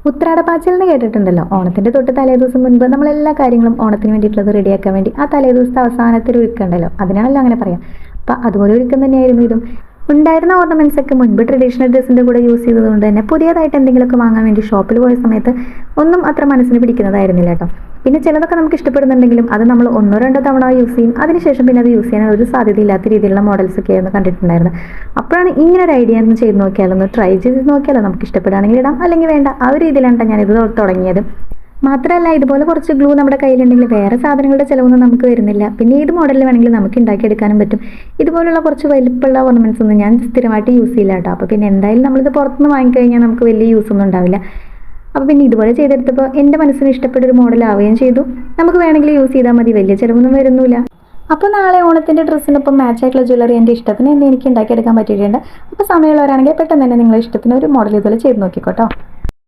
ഉത്രാടപ്പാച്ചിൽ എന്ന് കേട്ടിട്ടുണ്ടല്ലോ. ഓണത്തിന്റെ തൊട്ട് തലേദിവസം മുൻപ് നമ്മൾ എല്ലാ കാര്യങ്ങളും ഓണത്തിന് വേണ്ടിയിട്ടുള്ളത് റെഡിയാക്കാൻ വേണ്ടി ആ തലേദിവസത്തെ അവസാനത്തിൽ ഒരുക്കണ്ടല്ലോ, അതിനാണല്ലോ അങ്ങനെ പറയാം. അപ്പൊ അതുപോലെ ഒരുക്കം തന്നെയായിരുന്നു ഇതും. ഉണ്ടായിരുന്ന ഓർണമെന്റ്സ് ഒക്കെ മുൻപ് ട്രഡീഷണൽ ഡ്രസ്സിന്റെ കൂടെ യൂസ് ചെയ്തതുകൊണ്ട് തന്നെ പുതിയതായിട്ട് എന്തെങ്കിലുമൊക്കെ വാങ്ങാൻ വേണ്ടി ഷോപ്പിൽ പോയ സമയത്ത് ഒന്നും അത്ര മനസ്സിന് പിടിക്കുന്നതായിരുന്നില്ല കേട്ടോ. പിന്നെ ചിലതൊക്കെ നമുക്ക് ഇഷ്ടപ്പെടുന്നുണ്ടെങ്കിലും അത് നമ്മൾ ഒന്നോ രണ്ടോ തവണ യൂസ് ചെയ്യും, അതിനുശേഷം പിന്നെ അത് യൂസ് ചെയ്യാൻ ഒരു സാധ്യതയില്ലാത്ത രീതിയിലുള്ള മോഡൽസ് ഒക്കെ ആയിരുന്നു കണ്ടിട്ടുണ്ടായിരുന്നത്. അപ്പോഴാണ് ഇങ്ങനെ ഒരു ഐഡിയ ഒന്ന് ചെയ്ത് നോക്കിയാലോ, ഒന്ന് ട്രൈ ചെയ്ത് നോക്കിയാലോ, നമുക്ക് ഇഷ്ടപ്പെടുകയാണെങ്കിൽ ഇടാം അല്ലെങ്കിൽ വേണ്ട, ആ ഒരു രീതിയിലാണ് ഞാൻ ഇത് തുടങ്ങിയത്. മാത്രമല്ല ഇതുപോലെ കുറച്ച് ഗ്ലൂ നമ്മുടെ കയ്യിലുണ്ടെങ്കിൽ വേറെ സാധനങ്ങളുടെ ചിലവൊന്നും നമുക്ക് വരുന്നില്ല. പിന്നെ ഏത് മോഡലിൽ വേണമെങ്കിലും നമുക്ക് ഉണ്ടാക്കിയെടുക്കാനും പറ്റും. ഇതുപോലുള്ള കുറച്ച് വലിപ്പമുള്ള ഓർണമെന്റ്സ് ഒന്നും ഞാൻ സ്ഥിരമായിട്ട് യൂസ് ചെയ്യില്ല കേട്ടോ. അപ്പോൾ പിന്നെ എന്തായാലും നമ്മളിത് പുറത്തുനിന്ന് വാങ്ങിക്കഴിഞ്ഞാൽ നമുക്ക് വലിയ യൂസ് ഒന്നും ഉണ്ടാവില്ല. അപ്പോൾ പിന്നെ ഇതുപോലെ ചെയ്തെടുത്തപ്പോൾ എൻ്റെ മനസ്സിന് ഇഷ്ടപ്പെട്ട ഒരു മോഡലാവുകയും ചെയ്തു. നമുക്ക് വേണമെങ്കിൽ യൂസ് ചെയ്താൽ മതി, വലിയ ചിലവൊന്നും വരുന്നില്ല. അപ്പോൾ നാളെ ഓണത്തിൻ്റെ ഡ്രസ്സിനൊപ്പം മാച്ച് ആയിട്ടുള്ള ജ്വല്ലറി എൻ്റെ ഇഷ്ടത്തിന് തന്നെ എനിക്ക് ഉണ്ടാക്കിയെടുക്കാൻ പറ്റിയിട്ടുണ്ട്. അപ്പോൾ സമയമുള്ളവരാണെങ്കിൽ പെട്ടെന്ന് തന്നെ നിങ്ങളുടെ ഇഷ്ടത്തിന് ഒരു മോഡൽ ഇതുപോലെ ചെയ്ത് നോക്കിക്കോട്ടോ.